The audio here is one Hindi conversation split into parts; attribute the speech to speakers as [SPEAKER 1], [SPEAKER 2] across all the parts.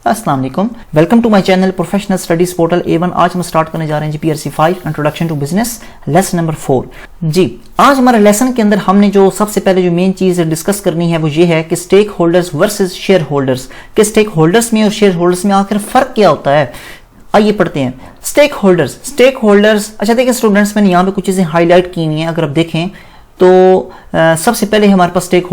[SPEAKER 1] अस्सलाम वालेकुम, welcome to my channel professional studies portal A1। आज हम स्टार्ट करने जा रहे हैं जी PRC 5 introduction to business lesson number 4। जी आज हमारे लेसन के अंदर हमने जो सबसे पहले जो मेन चीज डिस्कस करनी है वो ये है कि stake holders versus share holders, कि स्टेक होल्डर्स में और शेयर होल्डर्स में आखिर फर्क क्या होता है। आइए पढ़ते हैं। Stake holders. अच्छा देखिए स्टूडेंट्स, मैंने यहाँ पे कुछ चीजें हाईलाइट की हुई हैं। अगर आप देखें तो सबसे पहले हमारे पास stake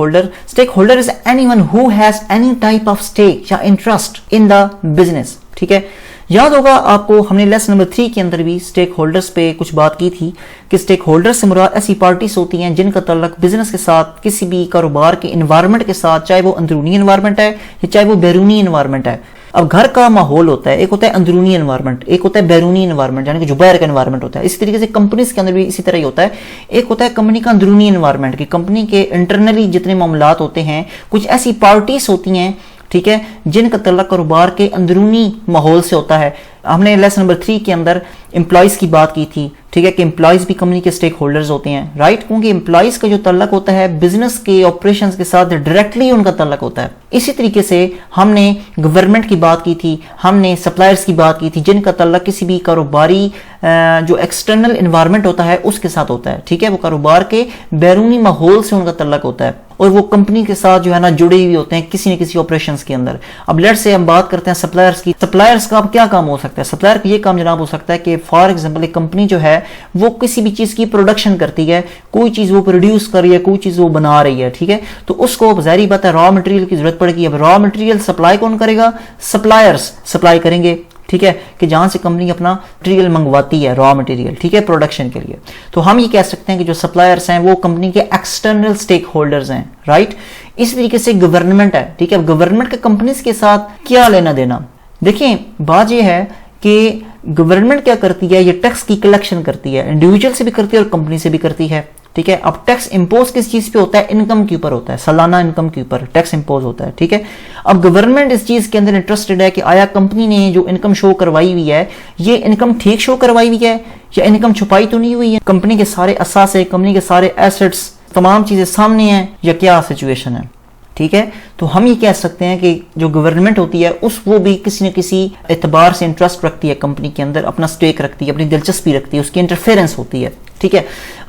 [SPEAKER 1] holder is anyone who has any type of stake या इंटरेस्ट इन द बिजनेस। ठीक है, याद होगा आपको, हमने लेसन नंबर 3 के अंदर भी स्टेक होल्डर्स पे कुछ बात की थी कि स्टेक होल्डर्स से मुराद ऐसी पार्टीज होती हैं जिनका तल्लुक बिजनेस के साथ, किसी भी कारोबार के इन्वायरमेंट के साथ, चाहे वो अंदरूनी इन्वायरमेंट है या चाहे वो बैरूनी इन्वायरमेंट है। अब घर का माहौल होता है, एक होता है अंदरूनी एनवायरनमेंट, एक होता है बैरूनी एनवायरनमेंट, यानी कि जो बाहर का एनवायरनमेंट होता है। इसी तरीके से कंपनीज के अंदर भी इसी तरह ही होता है। एक होता है कंपनी का अंदरूनी एनवायरनमेंट, कि कंपनी के इंटरनली जितने मामलात होते हैं, कुछ ऐसी पार्टीज होती हैं, ठीक है, जिनका तल्लुक कारोबार के अंदरूनी माहौल से होता है। हमने लेसन नंबर 3 के अंदर एम्प्लॉयज की बात की थी, ठीक है, कि एम्प्लॉयज भी कंपनी के स्टेक होल्डर्स होते हैं, राइट, क्योंकि एम्प्लॉयज का जो तल्लुक होता है बिजनेस के ऑपरेशंस के साथ डायरेक्टली उनका तल्लुक होता है। इसी तरीके से हमने गवर्नमेंट की बात की थी, हमने सप्लायर्स की बात की थी, जिनका तल्लुक किसी भी कारोबारी जो एक्सटर्नल इन्वायरमेंट होता है उसके साथ होता है। ठीक है, वो कारोबार के बैरूनी माहौल से उनका तल्लुक होता है और वो कंपनी के साथ जो है ना जुड़े हुए होते हैं किसी न किसी ऑपरेशंस के अंदर। अब लेट्स से हम बात करते हैं सप्लायर्स की। सप्लायर्स का अब क्या काम हो सकता है? सप्लायर का ये काम जनाब हो सकता है कि फॉर एग्जांपल एक कंपनी जो है वो किसी भी चीज की प्रोडक्शन करती है, कोई चीज वो प्रोड्यूस कर रही है, कोई चीज वो बना रही है, ठीक है, तो उसको जाहिर बात है रॉ मटेरियल की जरूरत पड़ेगी। अब रॉ मटेरियल सप्लाई कौन करेगा? सप्लायर्स सप्लाई करेंगे, ठीक है, कि जहां से कंपनी अपना मटेरियल मंगवाती है, रॉ मटेरियल, ठीक है, प्रोडक्शन के लिए। तो हम ये कह सकते हैं कि जो सप्लायर्स हैं वो कंपनी के एक्सटर्नल स्टेक होल्डर्स हैं, राइट। इस तरीके से गवर्नमेंट है, ठीक है, गवर्नमेंट के कंपनीज के साथ क्या लेना देना। देखिए बात ये है कि गवर्नमेंट क्या करती है, ये टैक्स की कलेक्शन करती है, इंडिविजुअल से भी करती है और कंपनी से भी करती है। ठीक है, अब टैक्स इंपोज किस चीज पे होता है? इनकम के ऊपर होता है, सालाना इनकम के ऊपर टैक्स इंपोज होता है। ठीक है, अब गवर्नमेंट इस चीज के अंदर इंटरेस्टेड है कि आया कंपनी ने जो इनकम शो करवाई हुई है, ये इनकम ठीक शो करवाई हुई है या इनकम छुपाई तो नहीं हुई है? कंपनी के सारे असासे, कंपनी के सारे एसेट्स, तमाम चीजें सामने हैं या क्या सिचुएशन है? ठीक है, तो हम ये कह सकते हैं कि जो गवर्नमेंट होती है वो भी किसी न किसी एतबार से इंटरेस्ट रखती है कंपनी के अंदर, अपना स्टेक रखती है, अपनी दिलचस्पी रखती है, उसकी इंटरफेरेंस होती है। ठीक है,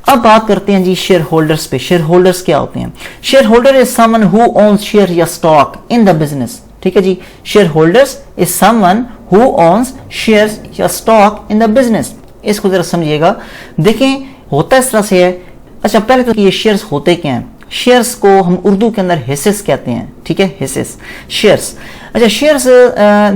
[SPEAKER 1] अब बात करते हैं जी शेयर होल्डर्स पे। शेयर होल्डर्स क्या होते हैं? Shareholder is someone who owns share या स्टॉक इन द बिजनेस। ठीक है जी, share holders is someone who owns shares या स्टॉक इन द बिजनेस। इसको जरा समझिएगा। देखें होता इस तरह से है। अच्छा पहले तो ये शेयर्स होते क्या हैं? शेयर्स को हम उर्दू के अंदर हिस्सेस कहते हैं, ठीक है, हिस्सेस, शेयर्स। अच्छा शेयर्स,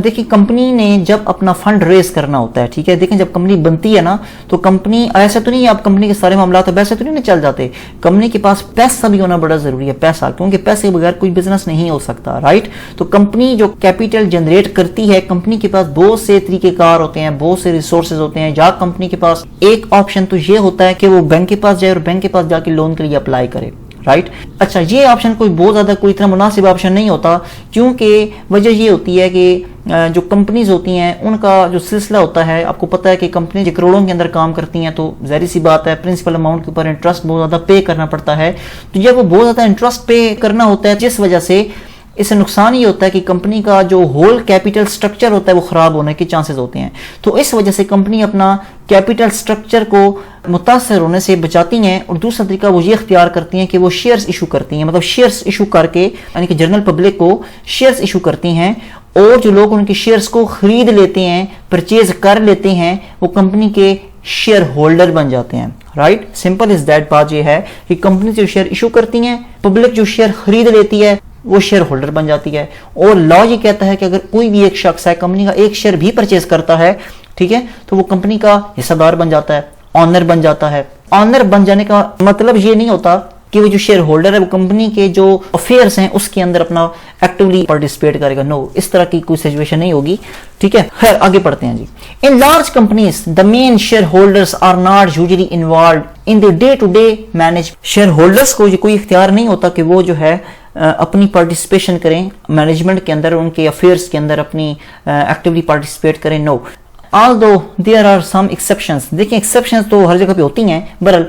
[SPEAKER 1] देखिए कंपनी ने जब अपना फंड रेज करना होता है, ठीक है, देखें जब कंपनी बनती है ना तो कंपनी ऐसा तो नहीं है, आप कंपनी के सारे मामला तो वैसे तो नहीं चल जाते। कंपनी के पास पैसा भी होना बड़ा जरूरी है, पैसा, क्योंकि पैसे के बगैर कोई बिजनेस नहीं हो सकता, राइट। तो कंपनी जो कैपिटल जनरेट करती है, कंपनी के पास बहुत से तरीकेकार होते हैं, बहुत से रिसोर्सेज होते हैं। या कंपनी के पास एक ऑप्शन तो ये होता है कि वो बैंक के पास जाए और बैंक के पास जाके लोन के लिए अप्लाई करे, राइट। अच्छा ये ऑप्शन कोई बहुत ज्यादा कोई इतना मुनासिब ऑप्शन नहीं होता, क्योंकि वजह ये होती है कि जो कंपनीज होती हैं उनका जो सिलसिला होता है, आपको पता है कि कंपनी जो करोड़ों के अंदर काम करती हैं, तो जाहिर सी बात है प्रिंसिपल अमाउंट के ऊपर इंटरेस्ट बहुत ज्यादा पे करना पड़ता है। तो जब वो बहुत ज्यादा इंटरेस्ट पे करना होता है, जिस वजह से इससे नुकसान ये होता है कि कंपनी का जो होल कैपिटल स्ट्रक्चर होता है वो खराब होने के चांसेस होते हैं। तो इस वजह से कंपनी अपना कैपिटल स्ट्रक्चर को मुतासर होने से बचाती हैं और दूसरा तरीका वो ये इख्तियार करती हैं कि वो शेयर्स इशू करती हैं, मतलब शेयर्स इशू करके, यानी कि जनरल पब्लिक को शेयर्स इशू करती हैं और जो लोग उनके शेयर्स को खरीद लेते हैं, परचेज कर लेते हैं, वो कंपनी के शेयर होल्डर बन जाते हैं, राइट। Simple is that. बात ये है कि कंपनी जो शेयर इशू करती हैं, पब्लिक जो शेयर खरीद लेती है, वो शेयर होल्डर बन जाती है। और लॉ ये कहता है कि अगर कोई भी एक शख्स है कंपनी का एक शेयर भी परचेज करता है, ठीक है, तो वो कंपनी का हिस्सेदार बन जाता है, ऑनर बन जाता है। ऑनर बन जाने का मतलब ये नहीं होता कि वो जो शेयर होल्डर है वो कंपनी के जो अफेयर्स हैं उसके अंदर अपना एक्टिवली पार्टिसिपेट करेगा। नो, इस तरह की कोई सिचुएशन नहीं होगी, ठीक है। खैर आगे पढ़ते हैं जी। In large companies the main shareholders are not usually involved in the day to day manage. Shareholders को कोई इख्तियार नहीं होता कि वो जो है अपनी पार्टिसिपेशन करें मैनेजमेंट के अंदर, उनके अफेयर्स के अंदर अपनी एक्टिवली पार्टिसिपेट करें। No, although there are some exceptions, देखिए exceptions तो हर जगह पे होती हैं, बहरहाल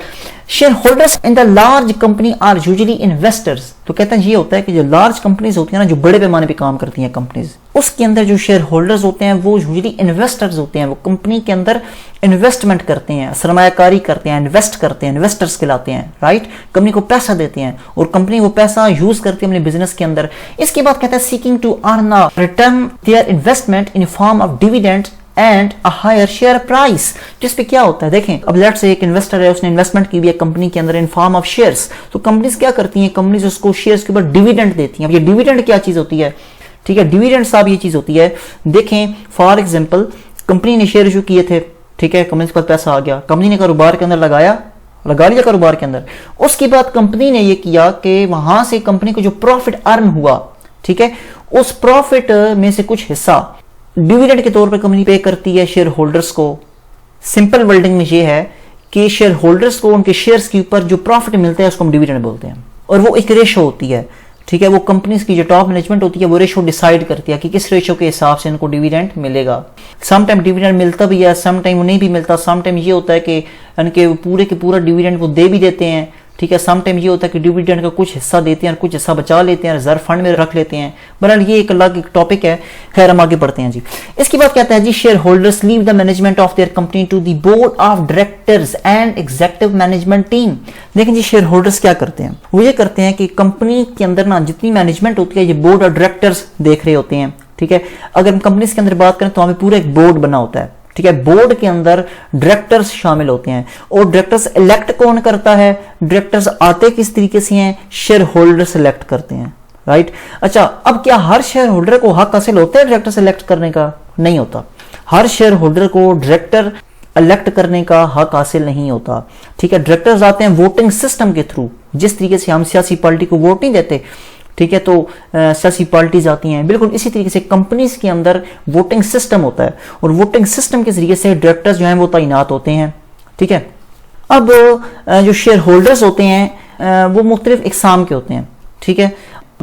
[SPEAKER 1] share holders in the large company are usually investors, तो कहते हैं ये होता है कि जो लार्ज कंपनीज होती है ना, जो बड़े पैमाने पे काम करती हैं कंपनीज, उसके अंदर जो शेयर होल्डर्स होते हैं वो यूजुअली इन्वेस्टर्स होते हैं, वो कंपनी के अंदर इन्वेस्टमेंट करते हैं, सरमायाकारी करते हैं, इन्वेस्ट करते हैं, इन्वेस्टर्स कहलाते हैं, राइट। कंपनी को पैसा देते हैं और कंपनी वो पैसा यूज करती है अपने बिजनेस के अंदर। इसके बाद कहता है seeking to earn a return their investment in form of dividend and a higher share price. जिस पे क्या होता है, देखें अब लेट्स से एक इन्वेस्टर है, उसने इन्वेस्टमेंट की भी है कंपनी के अंदर इन फॉर्म ऑफ शेयर्स, तो कंपनीज क्या करती हैं, कंपनीज उसको शेयर्स के ऊपर डिविडेंड देती हैं। अब ये डिविडेंड क्या चीज होती है, ठीक है, डिविडेंड साहब ये चीज होती है, देखें फॉर एग्जांपल कंपनी ने शेयर इशू किए थे, ठीक है, कंपनी के पास पैसा आ गया, कंपनी ने कारोबार के अंदर लगा लिया कारोबार के अंदर, उसके बाद कंपनी ने ये किया कि वहां से कंपनी को जो प्रॉफिट अर्न हुआ, ठीक है, उस प्रॉफिट में से कुछ हिस्सा डिविडेंड के तौर पर कंपनी पे करती है शेयर होल्डर्स को। सिंपल वर्डिंग में ये है कि शेयर होल्डर्स को उनके शेयर्स के ऊपर जो प्रॉफिट मिलता है उसको हम डिविडेंड बोलते हैं, और वो एक रेशो होती है, ठीक है, वो कंपनीज की जो टॉप मैनेजमेंट होती है वो रेशो डिसाइड करती है कि किस रेशो के हिसाब से इनको डिविडेंड मिलेगा। सम टाइम डिविडेंड मिलता भी है, सम टाइम वो नहीं भी मिलता, सम टाइम ये होता है कि इनके पूरे के पूरा डिविडेंड वो दे भी देते हैं, ठीक है, सम टाइम ये होता है कि डिविडेंड का कुछ हिस्सा देते हैं और कुछ हिस्सा बचा लेते हैं, रिजर्व फंड में रख लेते हैं। बहरहाल ये एक अलग टॉपिक है, खैर हम आगे बढ़ते हैं जी। इसके बाद कहता है जी shareholders leave the management of their company to the board of directors and executive management team. देखें जी शेयर होल्डर्स क्या करते हैं, वो ये करते हैं कि कंपनी के अंदर ना जितनी मैनेजमेंट होती है ये बोर्ड ऑफ डायरेक्टर्स देख रहे होते हैं, ठीक है। अगर हम कंपनीज के अंदर बात करें तो हमें पूरा एक बोर्ड बना होता है, ठीक है, बोर्ड के अंदर डायरेक्टर्स शामिल होते हैं, और डायरेक्टर्स इलेक्ट कौन करता है, डायरेक्टर्स आते किस तरीके से हैं, शेयर होल्डर सिलेक्ट करते हैं, राइट। अच्छा, अब क्या हर शेयर होल्डर को हक हासिल होता है डायरेक्टर सिलेक्ट करने का? नहीं होता, हर शेयर होल्डर को डायरेक्टर इलेक्ट करने का हक हासिल नहीं होता, ठीक है। डायरेक्टर्स आते हैं वोटिंग सिस्टम के थ्रू, जिस तरीके से हम सियासी पार्टी को वोट नहीं देते, ठीक है, तो सियासी पार्टीज आती हैं, बिल्कुल इसी तरीके से कंपनीज के अंदर वोटिंग सिस्टम होता है, और वोटिंग सिस्टम के जरिए से डायरेक्टर्स जो हैं वो तैनात होते हैं, ठीक है। अब जो शेयर होल्डर्स होते हैं वो मुख्तलिफ इकसाम के होते हैं, ठीक है,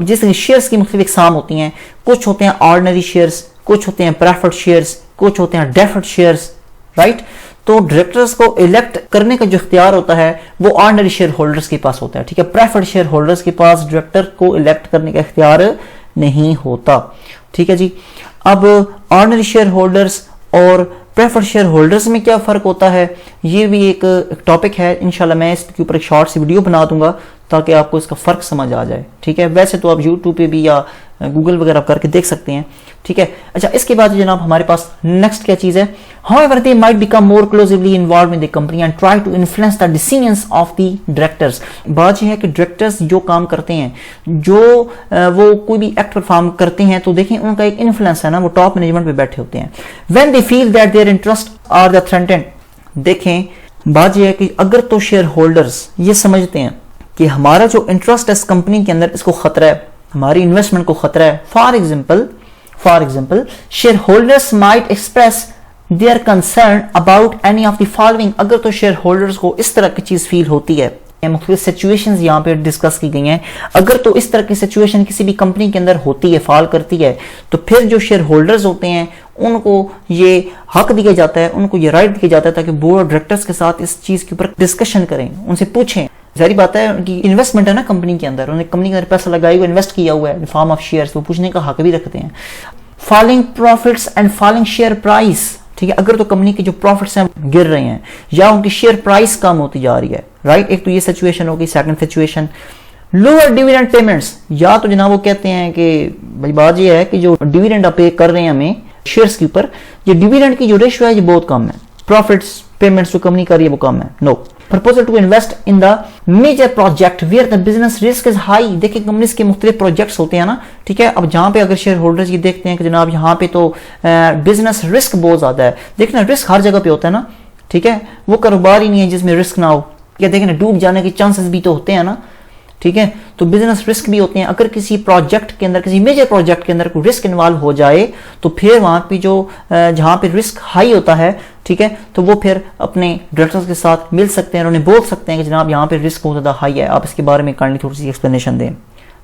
[SPEAKER 1] जिस शेयर्स की मुख्तलिफ इकसाम होती हैं, कुछ होते हैं ऑर्डिनरी शेयर्स, कुछ होते हैं प्रेफर्ड शेयर्स, कुछ होते हैं डेफर्ड शेयर्स, राइट। तो डायरेक्टर्स को इलेक्ट करने का जो इख्तियार होता है वो ऑर्डिनरी शेयर होल्डर्स के पास होता है, ठीक है। प्रेफर्ड शेयर होल्डर्स के पास डायरेक्टर को इलेक्ट करने का इख्तियार नहीं होता, ठीक है जी। अब ऑर्डिनरी शेयर होल्डर्स और प्रेफर्ड शेयर होल्डर्स में क्या फर्क होता है, ये भी एक टॉपिक है, इंशाल्लाह मैं इसके ऊपर एक शॉर्ट सी वीडियो बना दूंगा ताकि आपको इसका फर्क समझ आ जाए, ठीक है। वैसे तो आप यूट्यूब पे भी या गूगल वगैरह करके देख सकते हैं, ठीक है। अच्छा, इसके बाद जनाब हमारे पास नेक्स्ट क्या चीज है, however they might become more closely involved in the company and try to influence the decisions of the directors। बात यह है कि डायरेक्टर्स जो काम करते हैं, जो वो कोई भी एक्ट परफॉर्म करते हैं, तो देखें उनका एक इन्फ्लुएंस है ना, वो टॉप मैनेजमेंट पे बैठे होते हैं। when they feel that their interests are the threatened, देखें बात यह है कि अगर तो शेयर होल्डर्स ये समझते हैं कि हमारा जो इंटरेस्ट है इस कंपनी के अंदर इसको खतरा है, हमारी इन्वेस्टमेंट को खतरा है, for example share holders might express their concern about any of the following. अगर तो शेयर होल्डर्स को इस तरह की चीज फील होती है, मुख्तलिफ सिचुएशंस यहाँ पे डिस्कस की गई हैं, अगर तो इस तरह की सिचुएशन किसी भी कंपनी के अंदर होती है, फॉल करती है, तो फिर जो शेयर होल्डर्स होते हैं उनको ये हक दिया जाता है, उनको ये राइट दिया जाता है ताकि बोर्ड ऑफ डायरेक्टर्स के साथ इस चीज के ऊपर डिस्कशन करें, उनसे पूछें। जारी बात है उनकी इन्वेस्टमेंट है ना कंपनी के अंदर, उन्होंने कंपनी के अंदर पैसा लगाया हुआ, इन्वेस्ट किया हुआ है इन फॉर्म ऑफ शेयर्स, वो पूछने का हक भी रखते हैं। Falling profits and falling share price, ठीक है, अगर तो कंपनी के जो प्रॉफिट्स हैं गिर रहे हैं या उनकी शेयर प्राइस कम होती जा रही है, राइट, एक तो ये सिचुएशन होगी। Second situation lower dividend payments, या तो जनाब वो कहते हैं कि भाई बात ये है कि जो डिविडेंड आप पे कर रहे हैं हमें शेयर्स के ऊपर, ये डिविडेंड की जो रेशियो है ये बहुत कम है, प्रॉफिट्स पेमेंट्स जो कंपनी कर रही है वो कम है। No proposal to invest in the major project where the business risk is high. देखिए कंपनीज के मुख्तलिफ प्रोजेक्ट्स होते हैं ना, ठीक है। अब जहां पे अगर शेयर होल्डर्स ये देखते हैं कि जनाब यहाँ पे तो बिजनेस रिस्क बहुत ज्यादा है, देखना रिस्क हर जगह पे होता है ना, ठीक है, वो कारोबार ही नहीं है जिसमें रिस्क ना हो, क्या देखें ना डूब जाने के चांसेस भी तो होते हैं ना, ठीक है, तो बिजनेस रिस्क भी होते हैं। अगर किसी प्रोजेक्ट के अंदर, किसी मेजर प्रोजेक्ट के अंदर कोई रिस्क इन्वॉल्व हो जाए तो फिर वहां पे जो जहां पे रिस्क हाई होता है, ठीक है, तो वो फिर अपने डायरेक्टर्स के साथ मिल सकते हैं और उन्हें बोल सकते हैं कि जनाब यहाँ पे रिस्क बहुत ज्यादा हाई है, आप इसके बारे में काइंडली थोड़ी सी एक्सप्लेनेशन दें,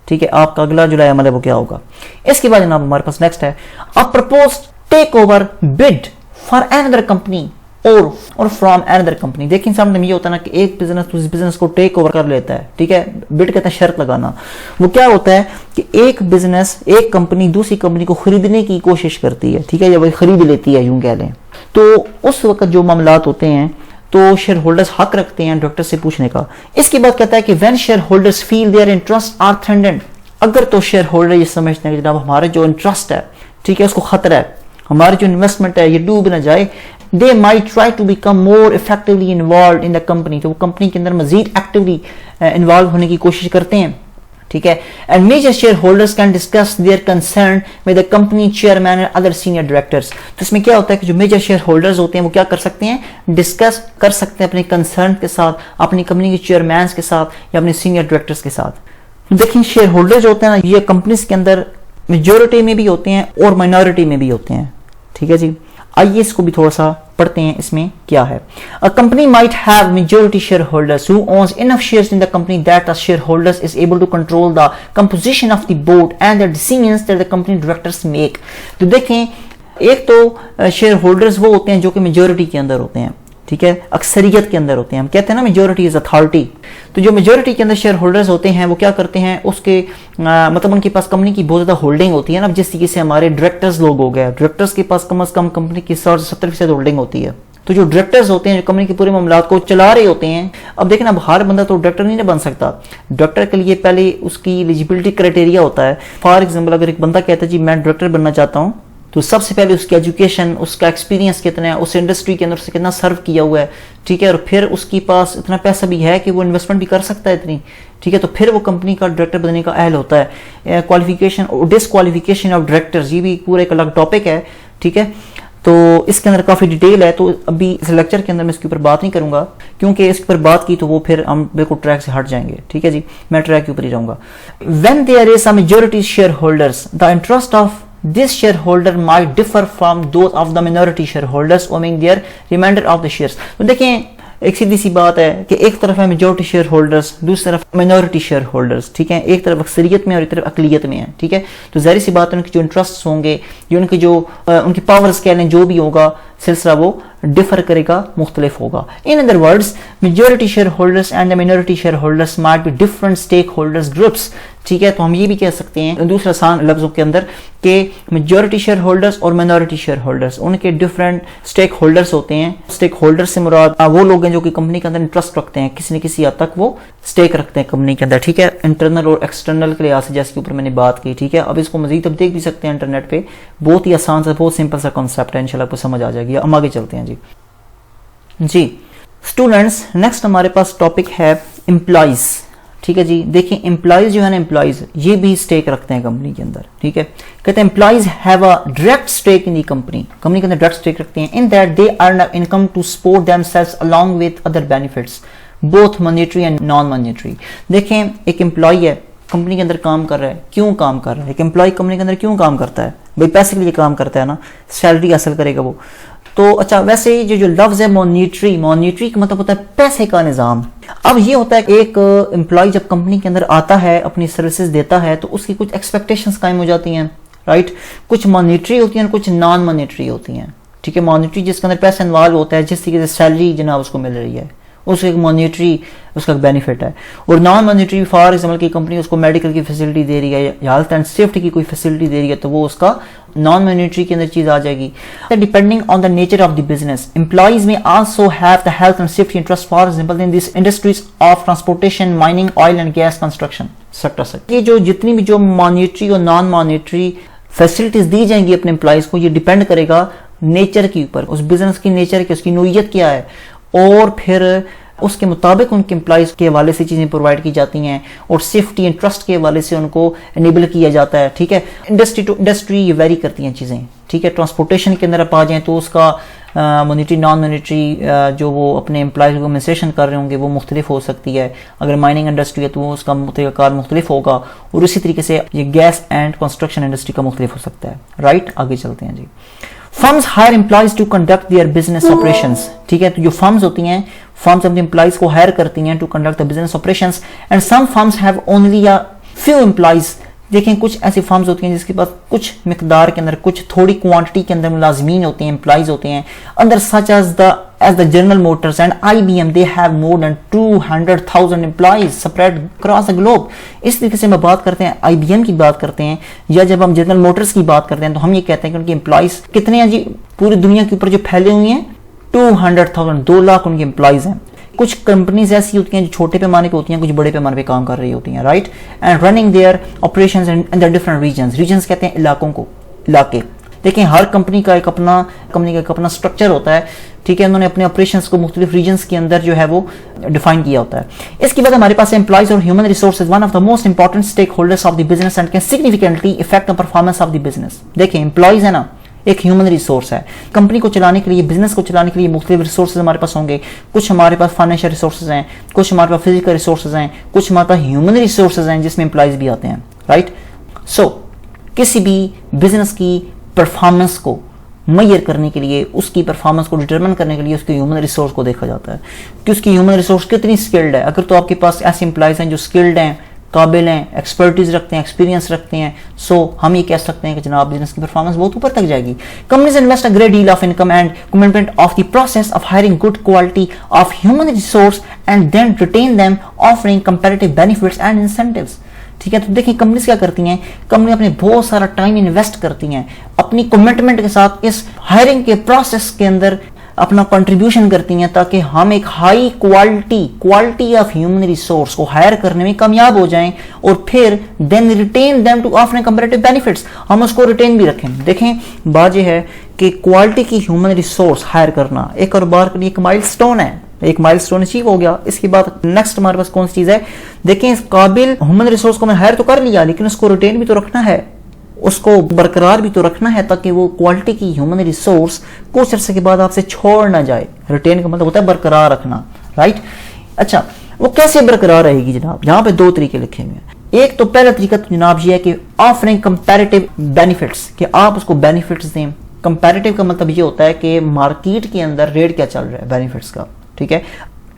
[SPEAKER 1] ठीक है, आपका अगला जो अमल है वो क्या होगा। इसके बाद जनाब हमारे पास नेक्स्ट है a proposed takeover bid for another company और फ्रॉम अनदर कंपनी। देखिए सामने ये होता है ना कि एक बिजनेस दूसरे बिजनेस को टेक ओवर कर लेता है, ठीक है, बिड कहते हैं शर्त लगाना। वो क्या होता है कि एक बिजनेस, एक कंपनी दूसरी कंपनी को खरीदने की कोशिश करती है, ठीक है, या वही खरीद लेती है यूं कह लें। तो उस वक्त जो मामलात होते हैं तो शेयर होल्डर्स हक रखते हैं डायरेक्टर से पूछने का। इसके बाद कहता है कि when share holders feel their interest are threatened, अगर तो शेयर होल्डर ये समझते हैं कि जनाब हमारा जो इंटरेस्ट है, ठीक है, उसको खतरा है, हमारी जो इन्वेस्टमेंट है ये डूब ना जाए, they might try to become more effectively involve in the company, तो वो कंपनी के अंदर मजीद एक्टिवली इन्वॉल्व होने की कोशिश करते हैं, ठीक है। And major share holders can discuss their concern with the company chairman and other senior directors. तो इसमें क्या होता है कि जो मेजर शेयर होल्डर्स होते हैं वो क्या कर सकते हैं, डिस्कस कर सकते हैं अपने कंसर्न के साथ, अपनी कंपनी के चेयरमैन के साथ या अपने सीनियर डायरेक्टर्स के साथ। देखिए शेयर होल्डर्स होते हैं ना, ये कंपनीज के अंदर मेजोरिटी में भी होते हैं और माइनॉरिटी में भी होते हैं, ठीक है जी। आइए इसको भी थोड़ा सा पढ़ते हैं, इसमें क्या है। A company might have majority share holders who owns enough shares in the company that the share holders is able to control the composition of the board and the decisions that the company directors make. तो देखें, एक तो शेयर होल्डर्स वो होते हैं जो कि मेजॉरिटी के अंदर होते हैं, ठीक है, अक्सरियत के अंदर होते हैं। हम कहते हैं ना मेजॉरिटी इज अथॉरिटी। तो जो मेजॉरिटी के अंदर शेयर होल्डर्स होते हैं वो क्या करते हैं, उसके मतलब उनके पास कंपनी की बहुत ज्यादा होल्डिंग होती है ना, जिस तरीके से हमारे डायरेक्टर्स लोग हो गए, डायरेक्टर्स के पास कम से कम कंपनी की 70% होल्डिंग होती है। तो जो डायरेक्टर्स होते हैं जो कंपनी के पूरे मामलात को चला रहे होते हैं, अब देखना अब हर बंदा तो डायरेक्टर नहीं बन सकता। डायरेक्टर के लिए पहले उसकी एलिजिबिलिटी क्राइटेरिया होता है। फॉर एग्जाम्पल अगर एक बंदा कहता है जी मैं डायरेक्टर बनना चाहता हूँ, तो सबसे पहले उसकी एजुकेशन, उसका एक्सपीरियंस कितना है, उस इंडस्ट्री के अंदर से कितना सर्व किया हुआ है, ठीक है, और फिर उसके पास इतना पैसा भी है कि वो इन्वेस्टमेंट भी कर सकता है इतनी, ठीक है, तो फिर वो कंपनी का डायरेक्टर बनने का अहल होता है। क्वालिफिकेशन और डिसक्वालिफिकेशन ऑफ डायरेक्टर्स, ये भी पूरा एक अलग टॉपिक है, ठीक है। तो इसके अंदर काफी डिटेल है, तो अभी इस लेक्चर के अंदर मैं इसके ऊपर बात नहीं करूंगा, क्योंकि इसके ऊपर बात की तो वो फिर हम बिल्कुल ट्रैक से हट जाएंगे, ठीक है जी। मैं ट्रैक के ऊपर ही रहूंगा। When there is a majority share holders the interest of this shareholder might differ from those of the minority shareholders owning their remainder of the shares। तो देखें एक सीधी सी बात है कि एक तरफ है मेजॉरिटी शेयर होल्डर्स, दूसरी तरफ माइनॉरिटी शेयर होल्डर्स, ठीक है, एक तरफ अक्सरियत में और एक तरफ अकलियत में है, ठीक है। तो जाहिर सी बात है उनके जो इंटरेस्ट होंगे, जो उनके जो उनकी पावर्स कह लें, जो भी होगा सिलसिला वो डिफर करेगा, मुख्तलिफ होगा। In other words majority share holders and the minority share holders might be different stake holders groups, ठीक है। तो हम ये भी कह सकते हैं दूसरे आसान लफ्जों के अंदर कि मेजॉरिटी शेयर होल्डर्स और माइनॉरिटी शेयर होल्डर्स उनके डिफरेंट स्टेक होल्डर्स होते हैं। स्टेक होल्डर्स से मुराद वो लोग हैं जो कि कंपनी के अंदर इंटरेस्ट रखते हैं, किसी न किसी हद तक वो स्टेक रखते हैं कंपनी के अंदर, ठीक है, इंटरनल और एक्सटर्नल के लिहाज से, जैसे ऊपर मैंने बात की, ठीक है। अब इसको मजीद अब देख भी सकते हैं इंटरनेट पे, बहुत ही आसान सा, बहुत सिंपल सा कॉन्सेप्ट है, इंशाल्लाह आपको समझ आ जाएगी। हम आगे चलते हैं जी स्टूडेंट्स। नेक्स्ट हमारे पास टॉपिक है एम्प्लॉइज, ठीक है जी। देखिए एम्प्लॉइज जो है ना, एम्प्लॉइज ये भी स्टेक रखते हैं कंपनी के अंदर, ठीक है। कहते हैं employees have a direct stake in the company, company के अंदर डायरेक्ट स्टेक रखते हैं। In that they earn income to support themselves along with other benefits both monetary and non monetary. देखें एक एम्प्लॉय है, कंपनी के अंदर काम कर रहा है, क्यों काम कर रहा है, एक एम्प्लॉय कंपनी के अंदर क्यों काम करता है, भाई पैसे के लिए काम करता है ना, सैलरी हासिल करेगा वो। तो अच्छा वैसे ही जो लफ्ज है मॉनिटरी, मॉनिटरी का मतलब होता है पैसे का निजाम। अब ये होता है कि एक एम्प्लॉय जब कंपनी के अंदर आता है, अपनी सर्विसेज देता है, तो उसकी कुछ एक्सपेक्टेशंस कायम हो जाती हैं, राइट। कुछ मॉनिटरी होती हैं, कुछ नॉन मॉनिटरी होती हैं, ठीक है। मॉनिटरी जिसके अंदर पैसा इन्वॉल्व होता है, जिस तरीके से सैलरी जनाब उसको मिल रही है, उसको एक मॉनिटरी उसका बेनिफिट है। और नॉन मॉनिटरी फॉर एग्जाम्पल की कंपनी उसको मेडिकल की फैसिलिटी दे रही है या हेल्थ एंड सेफ्टी की कोई फैसिलिटी दे रही है, तो वो उसका नॉन मॉनिटरी के अंदर चीज आ जाएगी। Depending on the nature of the business employees may also have the health and safety interest for example in this industries of transportation, mining, oil and gas, construction sector. ये जो जितनी भी जो मॉनिटरी और नॉन मॉनिटरी फैसिलिटीज दी जाएंगी अपने एम्प्लॉइज को, ये डिपेंड करेगा नेचर के ऊपर, उस बिजनेस की नेचर की, उसकी नोयत क्या है, और फिर उसके मुताबिक उनके एम्प्लॉइज के हवाले से चीजें प्रोवाइड की जाती हैं और सेफ्टी एंड ट्रस्ट के हवाले से उनको एनेबल किया जाता है, ठीक है। इंडस्ट्री टू इंडस्ट्री ये वेरी करती हैं चीजें, ठीक है। ट्रांसपोर्टेशन के अंदर आप आ जाएं तो उसका मॉनिटरी नॉन मॉनिटरी जो वो अपने एम्प्लॉइज को कम्पनसेशन कर रहे होंगे वो मुख्तलिफ हो सकती है। अगर माइनिंग इंडस्ट्री है तो उसका तरीक़ाकार मुख्तलिफ होगा, और इसी तरीके से ये गैस एंड कंस्ट्रक्शन इंडस्ट्री का मुख्तलिफ हो सकता है, राइट। आगे चलते हैं जी। Firms hire employees to conduct their business operations, ठीक है। तो जो फर्म्स होती हैं, फर्म्स अपने एम्प्लॉइज को हायर करती हैं to conduct the business operations, and some firms have only a few employees देखें कुछ ऐसी फर्म्स होती हैं जिसके पास कुछ मिकदार के अंदर, कुछ थोड़ी क्वांटिटी के अंदर मुलाजमीन होते हैं, एम्प्लॉइज होते हैं अंदर, such as the General Motors and IBM, they have more than 200,000 employees spread across the globe. इस तरीके से हम बात करते हैं, IBM की बात करते हैं, या जब हम जनरल मोटर्स की बात करते हैं तो हम ये कहते हैं कि उनके एम्प्लॉइज कितने हैं जी, पूरी दुनिया के ऊपर जो फैले हुए हैं 200,000, 2 लाख उनके एम्प्लॉइज हैं। कुछ कंपनीज ऐसी होती हैं जो छोटे पैमाने पे होती हैं, कुछ बड़े पैमाने पे काम कर रही होती हैं, right, and running their operations in the different regions. Regions कहते हैं इलाकों को, इलाके। देखिए हर कंपनी का एक अपना स्ट्रक्चर होता है, ठीक है, उन्होंने अपने ऑपरेशंस को मुख्तलिफ रीजन्स के अंदर जो है वो डिफाइन किया होता है। इसके बाद हमारे पास एम्प्लॉइज और human resources, one of the most important stake holders of the business and can significantly effect the performance of the business. देखिए एम्प्लॉइज है ना, एक ह्यूमन रिसोर्स है। कंपनी को चलाने के लिए, बिजनेस को चलाने के लिए मुख्तलिफ रिसोर्सेज हमारे पास होंगे। कुछ हमारे पास फाइनेंशियल रिसोर्सेज हैं, कुछ हमारे पास फिजिकल रिसोर्सेज हैं, कुछ हमारे पास ह्यूमन रिसोर्सेज हैं जिसमें एम्प्लॉइज भी आते हैं, राइट। सो किसी भी बिजनेस की परफॉर्मेंस को मैयर करने के लिए, उसकी परफॉर्मेंस को डिटरमिन करने के लिए उसके ह्यूमन रिसोर्स को देखा जाता है कि उसकी ह्यूमन रिसोर्स कितनी स्किल्ड है। अगर तो आपके पास ऐसे एम्प्लॉइज हैं जो स्किल्ड हैं, काबिल हैं, एक्सपर्टीज रखते हैं, एक्सपीरियंस रखते हैं, सो हम ये कह सकते हैं कि जनाब बिजनेस की परफॉर्मेंस बहुत ऊपर तक जाएगी। Companies invest a great deal of income and commitment of the process of hiring good quality of human resource and then retain them offering comparative benefits and incentives. ठीक है, तो देखिए कंपनीज क्या करती हैं, कंपनी अपने बहुत सारा टाइम इन्वेस्ट करती हैं, अपनी कमिटमेंट के साथ इस हायरिंग के प्रोसेस के अंदर अपना कंट्रीब्यूशन करती हैं ताकि हम एक high quality of human resource को हायर करने में कामयाब हो जाएं और फिर then retain them to offer comparative benefits, हम उसको रिटेन भी रखें। देखें बात यह है कि क्वालिटी की ह्यूमन रिसोर्स हायर करना एक कारोबार के लिए एक माइलस्टोन है, एक माइलस्टोन अचीव हो गया। इसके बाद नेक्स्ट हमारे पास कौन सी चीज है, देखें इस काबिल ह्यूमन रिसोर्स को मैंने हायर तो कर लिया लेकिन उसको रिटेन भी तो रखना है, उसको बरकरार भी तो रखना है ताकि वो क्वालिटी की ह्यूमन रिसोर्स कुछ अर्से के बाद आपसे छोड़ ना जाए। रिटेन का मतलब होता है बरकरार रखना, राइट। अच्छा, वो कैसे बरकरार रहेगी जनाब, यहाँ पे 2 तरीके लिखे हुए हैं। एक तो पहला तरीका तो जनाब ये है कि ऑफरिंग कंपैरेटिव बेनिफिट्स, कि आप उसको बेनिफिट्स दें। कंपैरेटिव का मतलब ये होता है कि मार्केट के अंदर रेट क्या चल रहा है बेनिफिट्स का, ठीक है।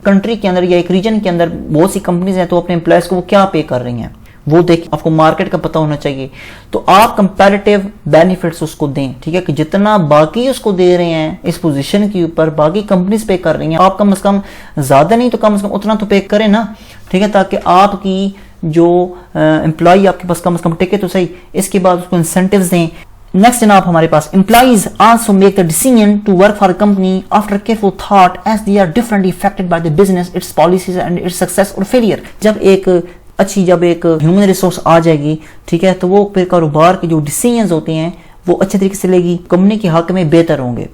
[SPEAKER 1] कंट्री के अंदर या एक रीजन के अंदर बहुत सी कंपनीज हैं तो अपने एम्प्लॉयज को वो क्या पे कर रही हैं वो देखिए, आपको मार्केट का पता होना चाहिए। तो आप कंपैरेटिव बेनिफिट्स उसको दें, ठीक है, कि जितना बाकी उसको दे रहे हैं इस पोजीशन के ऊपर बाकी कंपनीज पे कर रही हैं, आप कम से कम ज्यादा नहीं तो कम से कम उतना तो पे करें ना, ठीक है, ताकि आपकी जो एम्प्लॉय आपके पास कम से कम टिके तो सही। इसके बाद उसको इंसेंटिव्स दें। नेक्स्ट जनाब हमारे पास employees also make the decision to work for company after careful thought as they are differently affected by the business, its policies and its success और फेलियर। जब एक ह्यूमन रिसोर्स आ जाएगी, ठीक है, तो वो फिर कारोबार के जो डिसीजंस होते हैं वो अच्छे तरीके से लेगी, कंपनी के हक में बेहतर होंगे,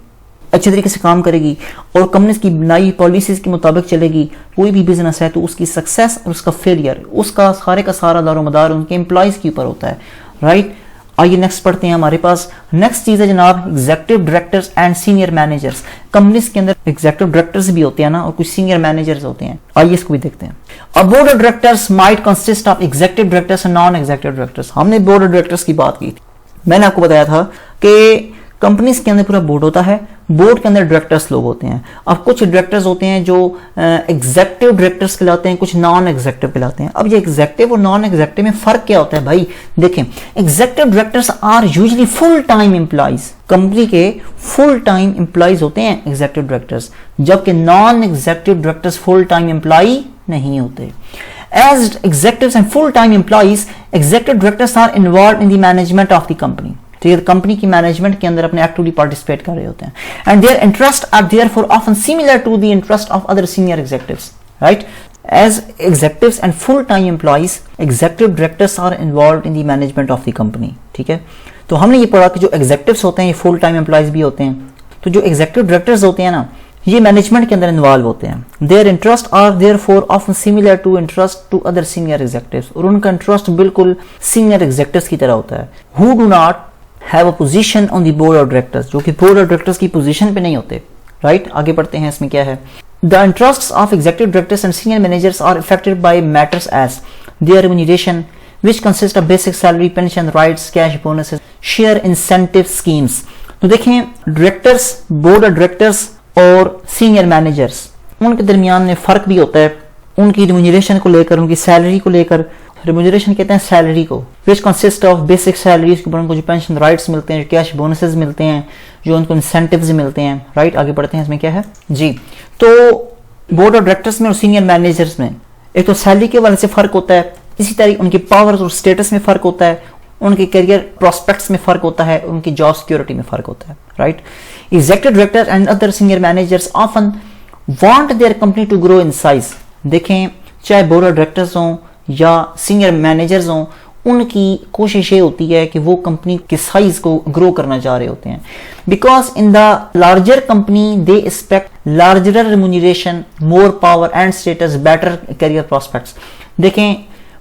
[SPEAKER 1] अच्छे तरीके से काम करेगी और कंपनी की बनाई पॉलिसीज के मुताबिक चलेगी। कोई भी बिजनेस है तो उसकी सक्सेस और उसका फेलियर, उसका सारे का सारा दारोमदार उनके एम्प्लॉइज के ऊपर होता है, राइट। आइए नेक्स्ट पढ़ते हैं। हमारे पास नेक्स्ट चीज है जनाब executive directors and senior managers. Companies के अंदर एग्जीक्यूटिव डायरेक्टर्स भी होते हैं ना और कुछ सीनियर मैनेजर्स होते हैं। आइए इसको भी देखते हैं। अब board of directors might consist of executive directors and non executive directors. हमने बोर्ड ऑफ डायरेक्टर्स की बात की थी, मैंने आपको बताया था कि कंपनीज के अंदर पूरा बोर्ड होता है, बोर्ड के अंदर डायरेक्टर्स लोग होते हैं। अब कुछ डायरेक्टर्स होते हैं जो एग्जीक्यूटिव डायरेक्टर्स कहलाते हैं, कुछ नॉन एग्जीक्यूटिव कहलाते हैं। अब ये एग्जीक्यूटिव और नॉन एग्जीक्यूटिव में फर्क क्या होता है भाई, देखें executive directors are usually full time employees, company के फुल टाइम एम्प्लॉइज होते हैं एग्जीक्यूटिव डायरेक्टर्स, जबकि non executive directors full time employee नहीं होते। As executives and full-time employees, executive directors are involved in the management of the company. ठीक है, कंपनी की मैनेजमेंट के अंदर अपने एक्टिवली पार्टिसिपेट कर रहे होते हैं। And their interest are therefore often similar to the interest of other senior executives, right. As executives and full time employees, executive directors are involved in the management of the company, ठीक है। तो हमने ये पढ़ा कि जो एग्जीक्यूटिव्स होते हैं ये फुल टाइम एम्प्लॉइज भी होते हैं, तो जो एग्जीक्यूटिव डायरेक्टर्स होते हैं ना ये मैनेजमेंट के अंदर इन्वॉल्व होते हैं। Their interest are therefore often similar to interest to other senior executives, और उनका इंटरेस्ट बिल्कुल सीनियर एग्जीक्यूटिव्स की तरह होता है। Who do not have a position on the board of directors, जो कि बोर्ड ऑफ डायरेक्टर्स की पोजीशन पे नहीं होते, राइट। आगे बढ़ते हैं, इसमें क्या है। The interests of executive directors and senior managers are affected by matters as their remuneration which consist of basic salary, pension rights, cash bonuses, share incentive schemes. तो देखें डायरेक्टर्स, बोर्ड ऑफ डायरेक्टर्स और सीनियर मैनेजर्स, उनके दरमियान में फर्क भी होता है, उनकी रेम्यूनरेशन को लेकर, उनकी सैलरी को लेकर। रेम्यूनरेशन कहते हैं सैलरी को, which consist of basic salary, उसके ऊपर उनको जो पेंशन राइट्स मिलते हैं, जो कैश बोनसेस मिलते हैं, जो उनको इंसेंटिव्स मिलते हैं, राइट। आगे बढ़ते हैं, इसमें क्या है जी। तो बोर्ड ऑफ डायरेक्टर्स में और सीनियर मैनेजर्स में एक तो सैलरी के वाले से फर्क होता है, इसी तरह उनकी पावर्स और स्टेटस में फर्क होता है, उनके करियर प्रोस्पेक्ट्स में फर्क होता है, उनकी जॉब सिक्योरिटी में फर्क होता है, right. Executive director and other senior managers often want their company to grow in size. देखें, चाहे बोर्ड ऑफ डायरेक्टर्स हों या सीनियर मैनेजर्स हों, उनकी कोशिश ये होती है कि वो कंपनी के साइज को ग्रो करना चाह रहे होते हैं, because in the larger company they expect larger remuneration, more power and status, better career prospects. देखें,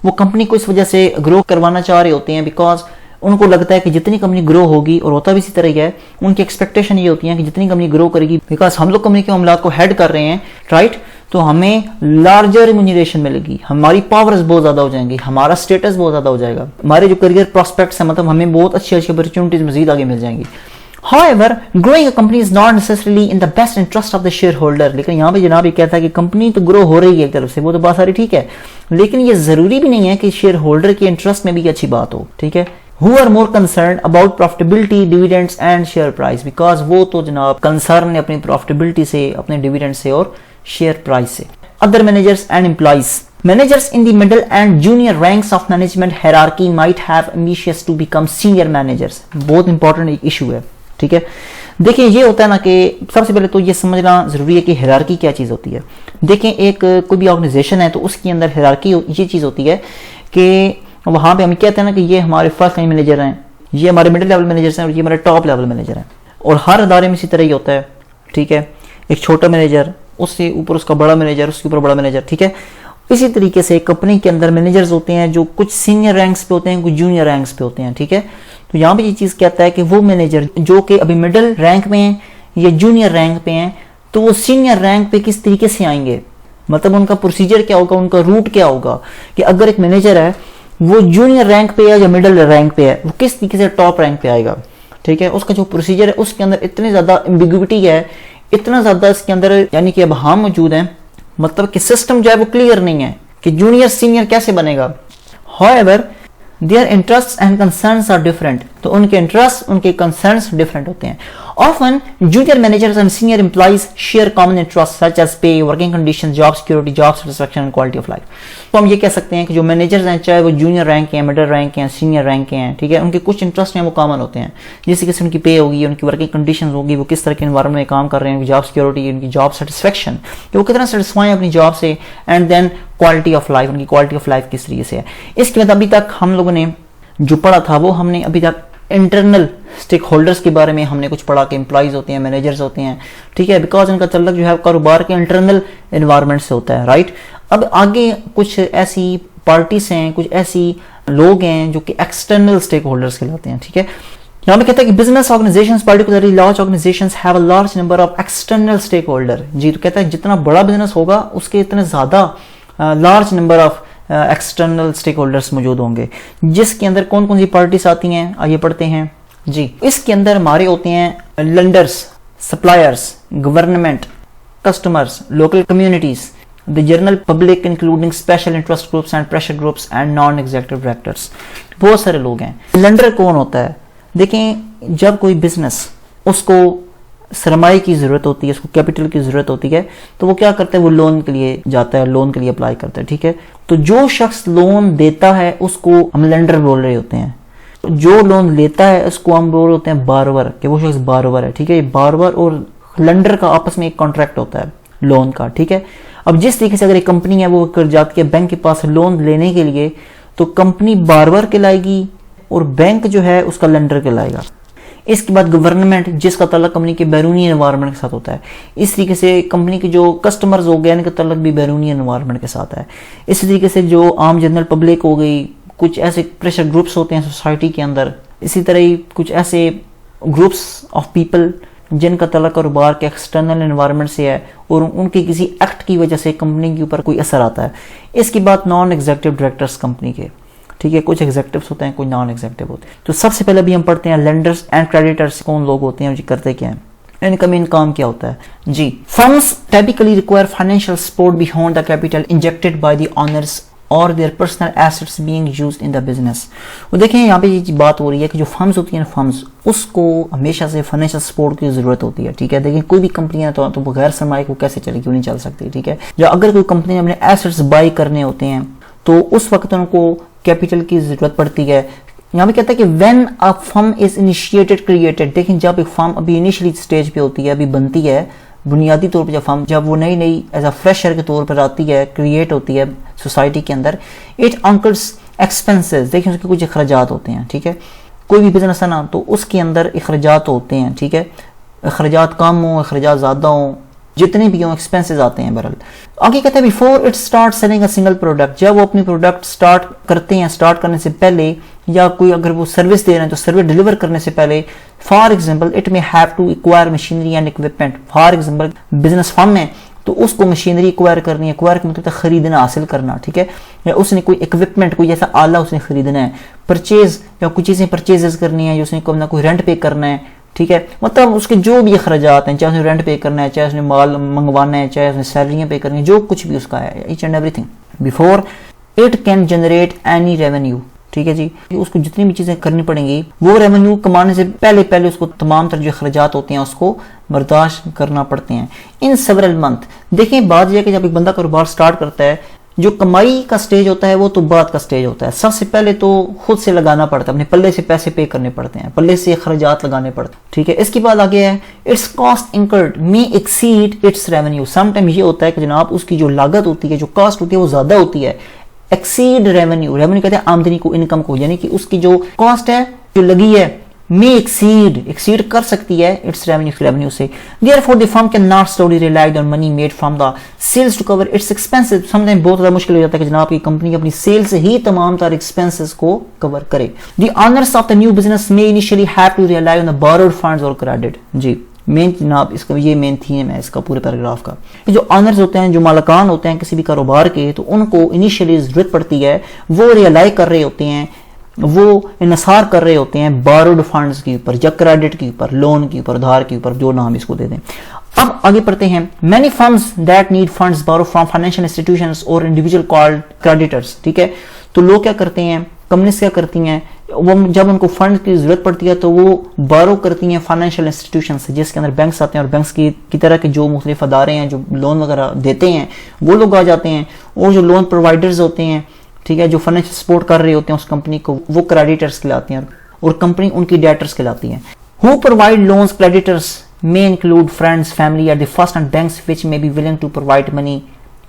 [SPEAKER 1] वो कंपनी को इस वजह से ग्रो करवाना चाह रहे होते हैं बिकॉज उनको लगता है कि जितनी कंपनी ग्रो होगी, और होता भी इसी तरह ही है, उनकी एक्सपेक्टेशन ये होती है कि जितनी कंपनी ग्रो करेगी, बिकॉज हम लोग कंपनी के मामलात को हेड कर रहे हैं, राइट, तो हमें लार्जर रेम्यूनरेशन मिलेगी, हमारी पावर्स बहुत ज्यादा हो जाएंगी, हमारा स्टेटस बहुत ज्यादा हो जाएगा, हमारे जो करियर प्रोस्पेक्ट्स है, मतलब हमें बहुत अच्छी अच्छी अपॉर्चुनिटीज मजीद आगे मिल जाएंगी। However, growing a company is not necessarily in the best interest of the shareholder। लेकिन यहाँ पे जनाब ये कहता है कि कंपनी तो ग्रो हो रही है एक तरफ से, वो तो बात सारी ठीक है, लेकिन ये जरूरी भी नहीं है कि शेयर होल्डर के इंटरेस्ट में भी अच्छी बात हो, ठीक है। Who are more concerned about profitability, dividends and share price, because वो तो जनाब कंसर्न है अपनी प्रॉफिटेबिलिटी से, अपने डिविडेंड से और शेयर प्राइस से। Other managers and employees, managers in the middle and junior ranks of management hierarchy might have ambitious to become senior managers। बहुत इंपॉर्टेंट एक इशू है, ठीक है। देखिए, ये होता है ना कि सबसे पहले तो ये समझना जरूरी है कि हायरार्की क्या चीज होती है। देखें, एक कोई भी ऑर्गेनाइजेशन है तो उसके अंदर हायरार्की ये चीज होती है कि वहां पे हम कहते हैं ना कि ये हमारे फर्स्ट लाइन मैनेजर हैं, ये हमारे मिडिल लेवल मैनेजर्स हैं और ये हमारे टॉप लेवल मैनेजर हैं, और हर अदारे में इसी तरह ही होता है, ठीक है। एक छोटा मैनेजर, उससे ऊपर उसका बड़ा मैनेजर, उसके ऊपर बड़ा मैनेजर, ठीक है। इसी तरीके से कंपनी के अंदर मैनेजर्स होते हैं जो कुछ सीनियर रैंक्स पे होते हैं, कुछ जूनियर रैंक्स पे होते हैं, ठीक है। तो यहाँ पे ये चीज कहता है कि वो मैनेजर जो कि अभी मिडिल रैंक में हैं या जूनियर रैंक पे हैं, तो वो सीनियर रैंक पे किस तरीके से आएंगे, मतलब उनका प्रोसीजर क्या होगा, उनका रूट क्या होगा, कि अगर एक मैनेजर है वो जूनियर रैंक पे है या मिडिल रैंक पे है, वो किस तरीके से टॉप रैंक पे आएगा, ठीक है। उसका जो प्रोसीजर है उसके अंदर इतनी ज्यादा एम्बिग्युइटी है, इतना ज्यादा इसके अंदर यानी कि अब हम मौजूद हैं, मतलब कि सिस्टम जो है वो क्लियर नहीं है कि जूनियर सीनियर कैसे बनेगा। However, their interests and concerns are different। तो उनके इंटरेस्ट, उनके कंसर्न्स डिफरेंट होते हैं। Often, junior managers and senior employees share common interests such as pay, working conditions, job security, job satisfaction and quality of life। तो हम ये कह सकते हैं कि जो मैनेजर्स हैं, चाहे वो जूनियर रैंक के हैं, मिडिल रैंक के हैं, सीनियर रैंक के हैं, ठीक है, उनके कुछ इंटरेस्ट हैं वो कॉमन होते हैं, जिस तरीके से उनकी पे होगी, उनकी वर्किंग कंडीशंस होगी, वो किस तरह के एनवायरनमेंट में काम कर रहे हैं, उनकी जॉब सिक्योरिटी, उनकी जॉब सेटिस्फेक्शन, कि वो कितना सेटिस्फाई है अपनी जॉब से, and then quality of life, उनकी क्वालिटी ऑफ लाइफ किस तरीके से है। इसके बाद अभी तक हम लोगों ने जो पढ़ा था वो हमने अभी तक इंटरनल स्टेक होल्डर्स के बारे में हमने कुछ पढ़ा कि एम्प्लॉइज होते हैं, मैनेजर्स होते हैं, ठीक है, बिकॉज उनका तल्लुक जो है कारोबार के इंटरनल एनवायरनमेंट से होता है, राइट। अब आगे कुछ ऐसी पार्टीज हैं, कुछ ऐसी लोग हैं जो कि एक्सटर्नल स्टेक होल्डर्स कहलाते हैं, ठीक है। यहाँ पे कहता है कि business organisations, particularly large organisations have a large number of external stakeholder. जी, तो कहता है जितना बड़ा बिजनेस होगा उसके इतने ज्यादा large number of external stake holders मौजूद होंगे, जिसके अंदर कौन कौन सी पार्टीज आती हैं, आइए पढ़ते हैं जी। इसके अंदर हमारे होते हैं lenders, suppliers, government, customers, local communities, the general public including special interest groups and pressure groups and non executive directors. बहुत सारे लोग हैं। लेंडर कौन होता है? देखें, जब कोई बिजनेस उसको सरमाए की जरूरत होती है, उसको कैपिटल की जरूरत होती है, तो वो क्या करता है, वो लोन के लिए जाता है, लोन के लिए अप्लाई करता है, ठीक है। तो जो शख्स लोन देता है उसको हम लेंडर बोल रहे होते हैं, जो लोन लेता है उसको हम बोल रहे होते हैं बारोवर, कि वो शख्स बारोवर है, ठीक है। बारोवर और लेंडर का आपस में एक कॉन्ट्रैक्ट होता है लोन का, ठीक है। अब जिस तरीके से अगर एक कंपनी है वो कर जाती है बैंक के पास लोन लेने के लिए, तो कंपनी बारोवर कहलाएगी और बैंक जो है उसका लेंडर कहलाएगा। इसके बाद गवर्नमेंट, जिसका तल्लुक कंपनी के बैरूनी एनवायरनमेंट के साथ होता है। इस तरीके से कंपनी के जो कस्टमर्स हो गए, इनका तल्लुक भी बैरूनी एनवायरनमेंट के साथ है। इसी तरीके से जो आम जनरल पब्लिक हो गई, कुछ ऐसे प्रेशर ग्रुप्स होते हैं सोसाइटी के अंदर, इसी तरह ही कुछ ऐसे ग्रुप्स ऑफ पीपल जिनका तल्लुक कारोबार के एक्सटर्नल एनवायरनमेंट से है और उनके किसी एक्ट की वजह से कंपनी के ऊपर कोई असर आता है। इसके बाद नॉन एग्जीक्यूटिव डायरेक्टर्स कंपनी के, ठीक है, कुछ एग्जीक्यूटिव्स होते हैं, कुछ नॉन एग्जीक्यूटिव होते हैं। तो सबसे पहले भी हम पढ़ते हैं लेंडर्स एंड क्रेडिटर्स कौन लोग होते हैं, जी करते क्या हैं, इनका मेन काम क्या होता है जी। Firms typically require financial support beyond the capital injected by the owners और their personal assets being used in the business. वो देखें यहाँ पे ये बात हो रही है कि जो फर्म्स होती हैं फर्म्स, उसको हमेशा से फाइनेंशियल सपोर्ट की जरूरत होती है, ठीक है। देखिए कोई भी कंपनी है तो बगैर सरमाए को कैसे चलेगी, क्यों नहीं चल सकती, ठीक है। या अगर कोई कंपनी अपने एसेट्स बाई करने होते हैं तो उस वक्त उनको कैपिटल की जरूरत पड़ती है। यहाँ पे कहता है कि when a firm is initiated created, देखिए जब एक फर्म अभी इनिशियली स्टेज पे होती है, अभी बनती है, बुनियादी तौर पर जब वो नई एज अ फ्रेशर के तौर पर आती है, क्रिएट होती है सोसाइटी के अंदर, इट अंकर्स एक्सपेंसेस, देखिए उसके कुछ अखराजात होते हैं, ठीक है। कोई भी बिजनेस है ना तो उसके अंदर अखराजात होते हैं, ठीक है। अखराजात कम हो, अखराजात ज़्यादा हो, जितने भी हों एक्सपेंसेस आते हैं बहरहाल। आगे कहते हैं before it start selling a single product, जब वो अपनी प्रोडक्ट स्टार्ट करते हैं, स्टार्ट करने से पहले, या कोई अगर वो सर्विस दे रहे हैं तो सर्विस डिलीवर करने से पहले, for example it may have to acquire machinery and equipment. For example business firm है तो उसको मशीनरी एक्वायर करनी है, एक्वायर का मतलब खरीदना, हासिल करना, ठीक है। या उसने कोई इक्विपमेंट, कोई ऐसा आला उसने खरीदना है, परचेज या कुछ चीज़ें परचेजेस करनी है, या उसने कोई रेंट पे करना है, ठीक है। मतलब उसके जो भी अखराजात हैं, चाहे उसने रेंट पे करना है, चाहे उसने माल मंगवाना है, चाहे उसने सैलरियाँ पे करनी है, जो कुछ भी उसका है, each and everything, before it can generate any revenue, ठीक है जी। उसको जितनी भी चीजें करनी पड़ेंगी वो रेवेन्यू कमाने से पहले उसको तमाम तरह जो अखराजात होते हैं उसको बर्दाश्त करना पड़ते हैं इन सेवरल मंथ। देखिए बात यह है कि जब एक बंदा कारोबार स्टार्ट करता है, जो कमाई का स्टेज होता है वो तो बाद का स्टेज होता है। सबसे पहले तो खुद से लगाना पड़ता है, अपने पल्ले से पैसे पे करने पड़ते हैं, पल्ले से अखराजात लगाने पड़ते हैं, ठीक है। इसके बाद आगे है it's cost incurred may exceed it's revenue. Sometime ये होता है कि जनाब उसकी जो लागत होती है, जो कॉस्ट होती है वो ज्यादा होती है, एक्सीड रेवेन्यू, रेवेन्यू कहते हैं आमदनी को, इनकम को, यानी कि उसकी जो कॉस्ट है जो लगी है मे एक्सीड कर सकती है इट्स रेवेन्यू से। Therefore the firm can not slowly relied on money made from the sales to cover its expenses. Sometime बहुत ज्यादा मुश्किल हो जाता है कि जनाब की कंपनी अपनी सेल से ही तमाम तरह एक्सपेंसेस को कवर करे। The owners of the new business may initially have to rely on the borrowed funds और क्रेडिट। जी मेन जनाब इसका ये मेन थीम है इसका पूरे पैराग्राफ का। जो ऑनर्स होते हैं, जो मालिकान होते हैं किसी भी कारोबार के, तो उनको इनिशियली जरूरत पड़ती है, वो रियलाई कर रहे होते हैं, वो इनसार कर रहे होते हैं बोरोड फंड्स के ऊपर या क्रेडिट के ऊपर, लोन के ऊपर, उधार के ऊपर, जो नाम इसको दे दें। अब आगे पढ़ते हैं। Many firms that need funds borrow from financial institutions और इंडिविजुअल कॉल्ड क्रेडिटर्स, ठीक है। तो लोग क्या करते हैं, कंपनीज क्या करती हैं, वो जब उनको फंड की जरूरत पड़ती है तो वो बोरो करती हैं फाइनेंशियल इंस्टीट्यूशन से, जिसके अंदर बैंक्स आते हैं, और बैंक्स की तरह के जो मुख्तलिफ अदारे हैं जो लोन वगैरह देते हैं वो लोग आ जाते हैं, और जो लोन प्रोवाइडर्स होते हैं, ठीक है, जो फाइनेंशियल सपोर्ट कर रहे होते हैं उस कंपनी को, वो क्रेडिटर्स कहलाते हैं, और कंपनी उनकी डेटर्स कहलाती है। Who provide loans creditors may include friends, family at the first and banks which may be willing to provide money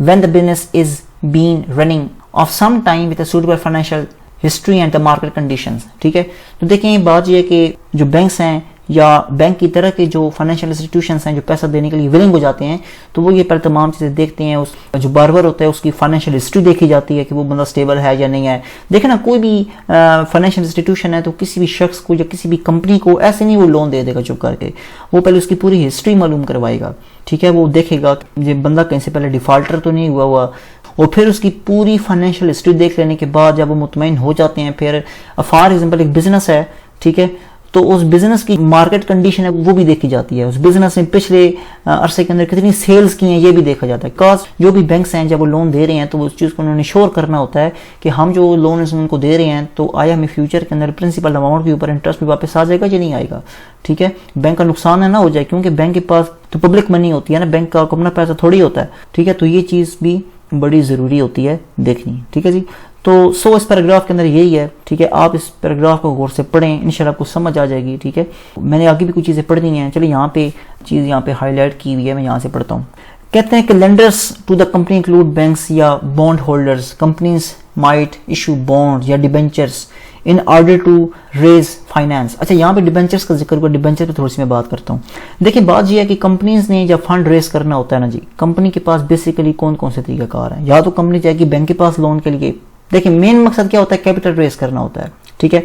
[SPEAKER 1] when the business is being running of some time with a suitable financial history and the market conditions, ठीक है। तो देखें बात यह है कि जो बैंक्स हैं या बैंक की तरह के जो फाइनेंशियल इंस्टीट्यूशंस हैं जो पैसा देने के लिए विलिंग हो जाते हैं, तो वो ये पहले तमाम चीज़ें देखते हैं। उस जो बारबर होता है उसकी फाइनेंशियल हिस्ट्री देखी जाती है कि वो बंदा स्टेबल है या नहीं है। देखें ना, कोई भी फाइनेंशियल इंस्टीट्यूशन है तो किसी भी शख्स को या किसी भी कंपनी को ऐसे नहीं वो लोन दे देगा चुप करके, वो पहले उसकी पूरी हिस्ट्री मालूम करवाएगा, ठीक है। वो देखेगा ये बंदा कहीं से पहले डिफॉल्टर तो नहीं हुआ, और फिर उसकी पूरी फाइनेंशियल हिस्ट्री देख लेने के बाद जब वो मुतमईन हो जाते हैं, फिर फॉर एग्जांपल एक बिजनेस है, ठीक है, तो उस बिजनेस की मार्केट कंडीशन है वो भी देखी जाती है, उस बिजनेस ने पिछले अरसे के अंदर कितनी सेल्स की हैं ये भी देखा जाता है। बिकॉज जो भी बैंक्स हैं जब वो लोन दे रहे हैं तो उस चीज़ को उन्होंने श्योर करना होता है कि हम जो लोन उनको दे रहे हैं तो आया हमें फ्यूचर के अंदर प्रिंसिपल अमाउंट के ऊपर इंटरेस्ट भी वापस आ जाएगा या नहीं आएगा, ठीक है। बैंक का नुकसान है ना हो जाए, क्योंकि बैंक के पास तो पब्लिक मनी होती है ना, बैंक का अपना पैसा थोड़ी होता है, ठीक है। तो ये चीज़ भी बड़ी ज़रूरी होती है देखनी, ठीक है जी। तो इस पैराग्राफ के अंदर यही है, ठीक है। आप इस पैराग्राफ को गौर से पढ़ें, इंशाल्लाह आपको समझ आ जाएगी, ठीक है। मैंने आगे भी कुछ चीज़ें पढ़नी हैं, चलिए यहाँ पे चीज़ यहाँ पे हाईलाइट की हुई है, मैं यहाँ से पढ़ता हूँ। कहते हैं कि lenders to the company include banks या bondholders. Companies might issue bond या debentures in order to raise finance. अच्छा, यहाँ पे डिबेंचर्स का जिक्र हुआ, डिबेंचर पे थोड़ी सी मैं बात करता हूँ। देखिए बात यह है कि कंपनीज ने जब फंड रेज करना होता है ना जी, कंपनी के पास बेसिकली कौन कौन से तरीकाकार हैं। या तो कंपनी जाएगी बैंक के पास लोन के लिए, देखिए मेन मकसद क्या होता है, कैपिटल रेज करना होता है, ठीक है।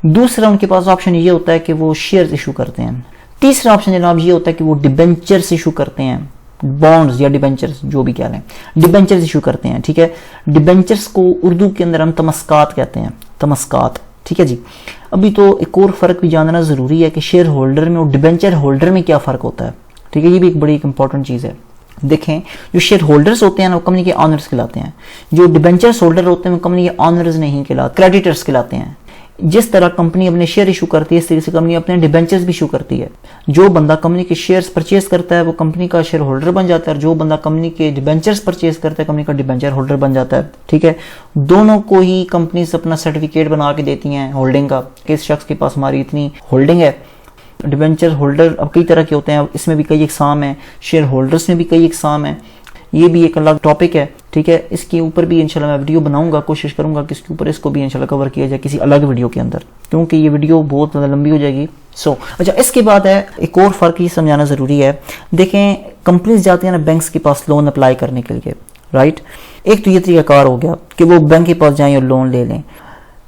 [SPEAKER 1] दूसरा उनके पास ऑप्शन ये होता है कि वो शेयर्स इशू करते हैं। तीसरा ऑप्शन जनाब ये होता है कि वो डिबेंचर्स इशू करते हैं, बॉन्ड्स या डिबेंचर्स जो भी कह लें, डिबेंचर्स इशू करते हैं, ठीक है। डिबेंचर्स को उर्दू के अंदर हम तमस्कात कहते हैं, तमस्कात, ठीक है जी। अभी तो एक और फर्क भी जानना जरूरी है कि शेयर होल्डर में और डिबेंचर होल्डर में क्या फर्क होता है, ठीक है। ये भी एक बड़ी इंपॉर्टेंट चीज है। देखें, जो शेयर होल्डर्स होते हैं ना वो कंपनी के ऑनर्स कहलाते हैं, जो डिबेंचर्स होल्डर होते हैं वो कंपनी के ऑनर्स नहीं कहलाते, क्रेडिटर्स कहलाते हैं। जिस तरह कंपनी अपने शेयर इशू करती है इस तरीके से कंपनी अपने डिबेंचर्स भी इशू करती है। जो बंदा कंपनी के शेयर्स परचेज करता है वो कंपनी का शेयर होल्डर बन जाता है, और जो बंदा कंपनी के डिबेंचर्स परचेज करता है कंपनी का डिबेंचर होल्डर बन जाता है। ठीक है, दोनों को ही कंपनी अपना सर्टिफिकेट बना के देती हैं होल्डिंग का, कि इस शख्स के पास हमारी इतनी होल्डिंग है। डिबेंचर होल्डर अब कई तरह के होते हैं, इसमें भी कई इकसाम है, शेयर होल्डर्स में भी कई इकसाम है, ये भी एक अलग टॉपिक है। ठीक है, इसके ऊपर भी इंशाल्लाह मैं वीडियो बनाऊंगा, कोशिश करूंगा कि इसके ऊपर इसको भी इंशाल्लाह कवर किया जाए किसी अलग वीडियो के अंदर, क्योंकि ये वीडियो बहुत ज़्यादा लंबी हो जाएगी। अच्छा, इसके बाद है एक और फ़र्क ये समझाना ज़रूरी है। देखें, कंपनीज जाती हैं ना बैंक्स के पास लोन अप्लाई करने के लिए, राइट। एक तो ये तरीकाकार हो गया कि वो बैंक के पास जाएं और लोन ले लें,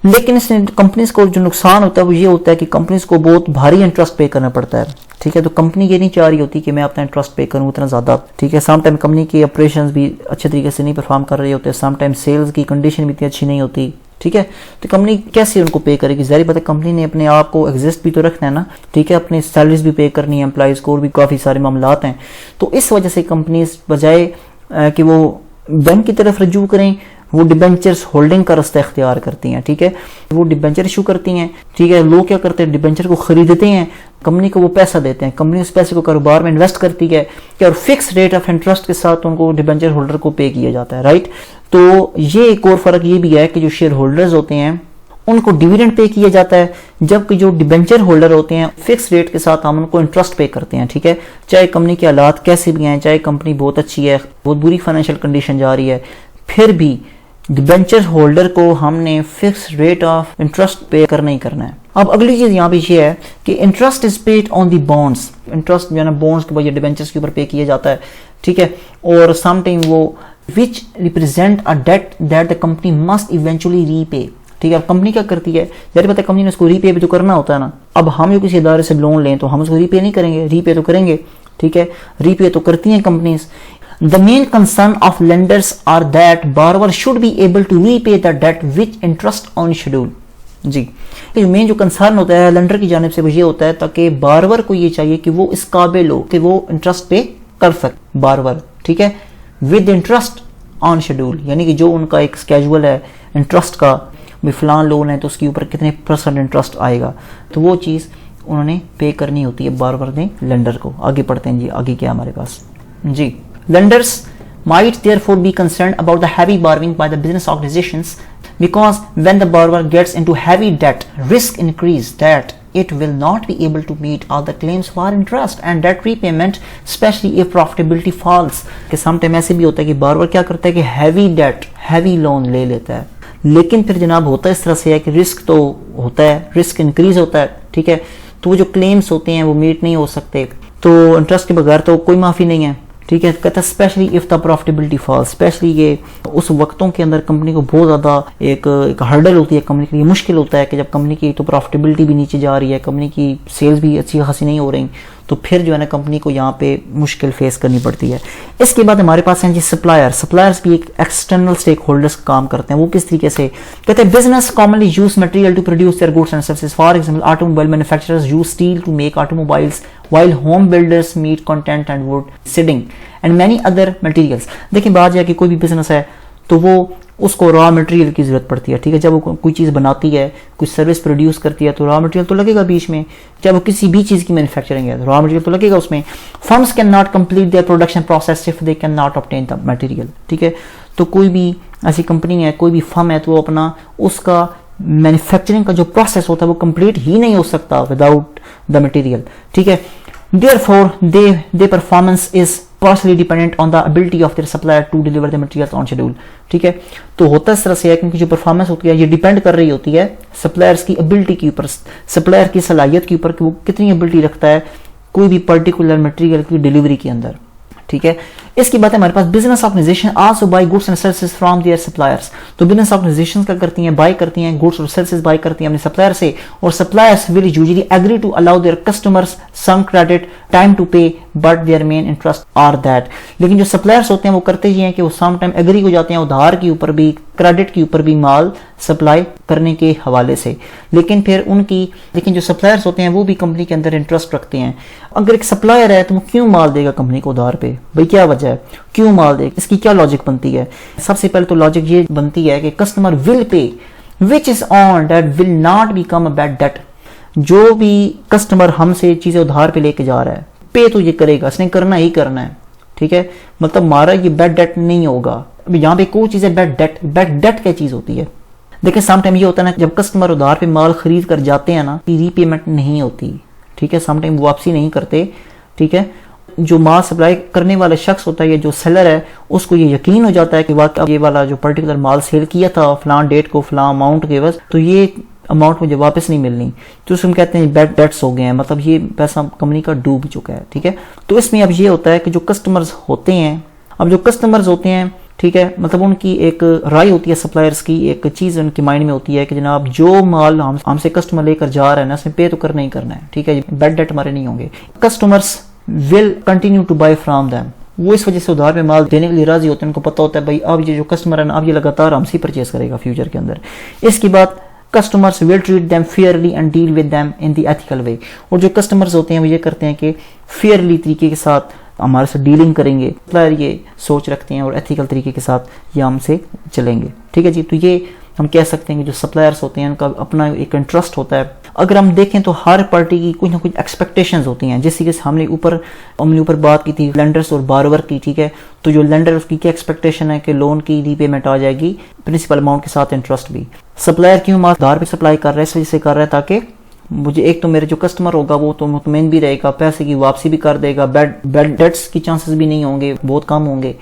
[SPEAKER 1] लेकिन इससे कंपनीज को जो नुकसान होता है वो ये होता है कि कंपनीज को बहुत भारी इंटरेस्ट पे करना पड़ता है। ठीक है, तो कंपनी ये नहीं चाह रही होती कि मैं अपना इंटरेस्ट पे करूँ इतना ज़्यादा। ठीक है, सम टाइम कंपनी के ऑपरेशंस भी अच्छे तरीके से नहीं परफॉर्म कर रहे होते, सम टाइम सेल्स की कंडीशन भी इतनी अच्छी नहीं होती। ठीक है, तो कंपनी कैसे उनको पे करेगी? ज़ाहिर बात है कंपनी ने अपने आप को एग्जिस्ट भी तो रखना है ना। ठीक है, अपनी सैलरीज भी पे करनी है, एम्प्लॉइज को, और भी काफ़ी सारे मामलात हैं। तो इस वजह से कंपनीज बजाय कि वो बैंक की तरफ रजू करें, वो डिबेंचर्स होल्डिंग का रास्ता इख्तियार करती हैं। ठीक है, वो डिबेंचर इशू करती हैं। ठीक है, लोग क्या करते हैं, डिबेंचर को खरीदते हैं, कंपनी को वो पैसा देते हैं, कंपनी उस पैसे को कारोबार में इन्वेस्ट करती है कि और फिक्स रेट ऑफ इंटरेस्ट के साथ उनको डिबेंचर होल्डर को पे किया जाता है, राइट। तो ये एक और फर्क ये भी है कि जो शेयर होल्डर्स होते हैं उनको डिविडेंड पे किया जाता है, जबकि जो डिबेंचर होल्डर होते हैं फिक्स रेट के साथ हम उनको इंटरेस्ट पे करते हैं। ठीक है, चाहे कंपनी के हालात कैसे भी हैं, चाहे कंपनी बहुत अच्छी है, बहुत बुरी फाइनेंशियल कंडीशन जा रही है, फिर भी डिबेंचर होल्डर को हमने फिक्स रेट ऑफ इंटरेस्ट पे करना ही करना है। अब अगली चीज यहाँ पे ये है कि interest is paid on the bonds. Interest जो है ना बॉन्ड्स के बजाय डिबेंचर्स के ऊपर पे किया जाता है। ठीक है, और समटाइम वो which represent a debt that the company must eventually repay. ठीक है, अब कंपनी क्या करती है, जैसे पता है कंपनी ने उसको रीपे भी तो करना होता है ना। अब हम जो किसी इदारे से लोन लें तो हम उसको रीपे नहीं करेंगे, रीपे तो करेंगे। ठीक है, रीपे तो करती हैं companies. The main concern of lenders are that borrower should be able to repay the debt with interest on schedule। जी, मेन जो कंसर्न होता है लेंडर की जानिब से वो ये होता है ताकि बारवर को ये चाहिए कि वो इस काबिल हो कि वो इंटरेस्ट पे कर सके बारवर। ठीक है, विद इंटरेस्ट ऑन शेड्यूल, यानी कि जो उनका एक स्केजुअल है इंटरेस्ट का, भी फलान लोन है तो उसके ऊपर कितने % इंटरेस्ट आएगा, तो वो चीज़ उन्होंने पे करनी होती है बारवर ने लेंडर को। आगे पढ़ते हैं जी, आगे क्या हमारे पास जी। Lenders might therefore be concerned about the heavy borrowing by the business organizations because when the borrower gets into heavy debt, risk increase that it will not be able to meet all the claims for interest and debt repayment, especially if profitability falls। कि sometimes ऐसे भी होता है कि borrower क्या करता है कि heavy debt, heavy loan ले लेता है, लेकिन फिर जनाब होता है इस तरह से है कि रिस्क तो होता है, रिस्क इंक्रीज होता है। ठीक है, तो वो जो क्लेम्स होते हैं वो मीट नहीं हो सकते, तो इंटरेस्ट के बगैर तो कोई माफ़ी नहीं है। ठीक है, कहता है specially if the profitability falls, specially ये उस वक्तों के अंदर कंपनी को बहुत ज़्यादा एक हर्डल होती है, कंपनी के लिए मुश्किल होता है कि जब कंपनी की तो प्रॉफिटेबिलिटी भी नीचे जा रही है, कंपनी की सेल्स भी अच्छी खासी नहीं हो रही, तो फिर जो है ना कंपनी को यहाँ पे मुश्किल फेस करनी पड़ती है। इसके बाद हमारे पास हैं जी सप्लायर। सप्लायर्स भी एक एक्सटर्नल स्टेक होल्डर्स काम करते हैं। वो किस तरीके से कहते हैं, business commonly use material to produce their goods and services. For example automobile manufacturers use steel to make automobiles while home builders meet content and wood siding and many other materials। देखिए बाहर जाके कोई भी बिजनेस है तो वो उसको रॉ मटेरियल की जरूरत पड़ती है। ठीक है, जब वो कोई चीज़ बनाती है, कुछ सर्विस प्रोड्यूस करती है तो रॉ मटेरियल तो लगेगा बीच में। जब वो किसी भी चीज़ की मैन्युफैक्चरिंग है तो रॉ मटेरियल तो लगेगा उसमें। Firms can not complete their production process if they can not obtain the material. ठीक है, तो कोई भी ऐसी कंपनी है, कोई भी फर्म है, तो वो अपना उसका मैन्युफैक्चरिंग का जो प्रोसेस होता है वो कंप्लीट ही नहीं हो सकता विदाउट द मटेरियल। ठीक है, therefore their performance is partially dependent on the ability of their supplier to deliver the materials on schedule। ठीक है, तो होता इस तरह से है क्योंकि जो परफॉर्मेंस होती है ये डिपेंड कर रही होती है सप्लायर्स की एबिलिटी के ऊपर, सप्लायर की सलाहियत के ऊपर कि वो कितनी एबिलिटी रखता है कोई भी पर्टिकुलर मटेरियल की डिलीवरी के अंदर। ठीक है, इसकी बात है हमारे पास business organisation also buy goods and services from their suppliers. तो बिजनेस ऑर्गेनाइजेशन क्या करती हैं, बाय करती हैं गुड्स और सर्विसेज बाय करती हैं अपने सप्लायर से, और suppliers will usually agree to allow their customers some credit time to pay but their main interest are that. लेकिन जो सप्लायर्स होते हैं वो करते ही हैं कि वो सम टाइम एग्री हो जाते हैं उधार के ऊपर भी, क्रेडिट के ऊपर भी माल सप्लाई करने के हवाले से, लेकिन जो सप्लायर्स होते हैं वो भी कंपनी के अंदर इंटरेस्ट रखते हैं। अगर एक सप्लायर है तो वो क्यों माल देगा कंपनी को उधार पे, भाई क्या वजह जाए, क्यों माल दे, इसकी क्या लॉजिक बनती है? सबसे पहले तो लॉजिक ये बनती है कि customer will pay which is on that will not become a bad debt. जो भी कस्टमर हमसे चीजें उधार पे लेके जा रहा है, पे तो ये करेगा, इसने करना ही करना है, ठीक है, मतलब हमारा ये बैड डेट नहीं होगा। अब यहाँ पे कोई चीज है बैड डेट क्या चीज होती है? देखिए समटाइम ये होता है ना, जब कस्टमर उधार पे माल खरीद कर जाते हैं ना, रीपेमेंट नहीं होती, ठीक है, समटाइम वापसी नहीं करते, ठीक है। जो माल सप्लाई करने वाला शख्स होता है या जो सेलर है, उसको ये यकीन हो जाता है कि वाकई ये वाला जो पर्टिकुलर माल सेल किया था फलां डेट को फलां अमाउंट के बस, तो ये अमाउंट मुझे वापस नहीं मिलनी, तो उसमें कहते हैं बैड डेट्स हो गए हैं, मतलब ये पैसा कंपनी का डूब चुका है, ठीक है। तो इसमें अब ये होता है कि जो कस्टमर्स होते हैं, ठीक है, मतलब उनकी एक राय होती है, सप्लायर्स की एक चीज उनके माइंड में होती है कि जनाब जो माल हमसे कस्टमर लेकर जा रहा है ना, इसमें पे तो करना ही करना है, ठीक है, बैड डेट हमारे नहीं होंगे। Customers will continue to buy from them, वो इस वजह से उधार पे माल देने के लिए राजी होते हैं, उनको पता होता है भाई अब ये जो कस्टमर है ना, अब ये लगातार हमसे परचेज करेगा फ्यूचर के अंदर। इसके बाद customers will treat them fairly and deal with them in the ethical way, और जो कस्टमर्स होते हैं वो ये करते हैं कि फेयरली तरीके के साथ हमारे से डीलिंग करेंगे, सप्लायर ये सोच रखते हैं और एथिकल तरीके के साथ ये हमसे चलेंगे, ठीक है जी। तो ये हम कह सकते हैं कि जो सप्लायर्स होते हैं उनका अपना एक इंटरेस्ट होता है। अगर हम देखें तो हर पार्टी की कुछ ना कुछ एक्सपेक्टेशंस होती हैं, जैसे कि हमने ऊपर बात की थी लेंडर्स और बारोवर की, ठीक है। तो जो लेंडर उसकी क्या एक्सपेक्टेशन है कि लोन की रीपेमेंट आ जाएगी प्रिंसिपल अमाउंट के साथ इंटरेस्ट भी। सप्लायर क्यों माल उधार पे सप्लाई कर रहा है, इस वजह से कर रहा है ताकि मुझे एक तो मेरे जो कस्टमर होगा वो तो मुतमईन भी रहेगा, पैसे की वापसी भी कर देगा, बैड डेट्स की चांसेस भी नहीं होंगे, बहुत कम होंगे।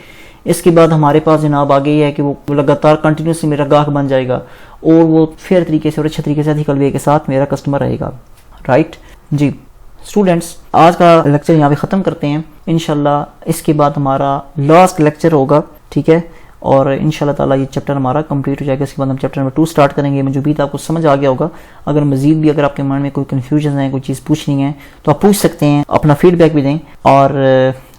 [SPEAKER 1] इसके बाद हमारे पास जनाब आगे ये है कि वो लगातार कंटिन्यूसली मेरा गाहक बन जाएगा और वो फेयर तरीके से और अच्छे तरीके से एथिकल वे के साथ मेरा कस्टमर रहेगा, राइट जी। स्टूडेंट्स, आज का लेक्चर यहाँ पे ख़त्म करते हैं, इंशाल्लाह इसके बाद हमारा लास्ट लेक्चर होगा, ठीक है, और इंशाल्लाह ताला ये चैप्टर हमारा कंप्लीट हो जाएगा। इसके बाद हम चैप्टर नंबर 2 स्टार्ट करेंगे। मुझे भी आपको समझ आ गया होगा। अगर मजीद भी अगर आपके मन में कोई कन्फ्यूजन है, कोई चीज़ पूछनी है तो आप पूछ सकते हैं, अपना फीडबैक भी दें और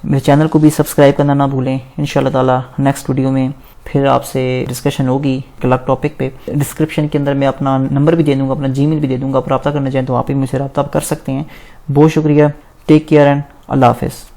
[SPEAKER 1] मेरे चैनल को भी सब्सक्राइब करना ना भूलें। इंशाल्लाह ताला नेक्स्ट वीडियो में फिर आपसे डिस्कशन होगी अलग टॉपिक पे। डिस्क्रिप्शन के अंदर मैं अपना नंबर भी दे दूँगा, अपना जीमेल भी दे दूँगा, आप रब्ता करना चाहें तो आप ही मुझसे रब्ता कर सकते हैं। बहुत शुक्रिया, टेक केयर एंड अल्लाह हाफिज़।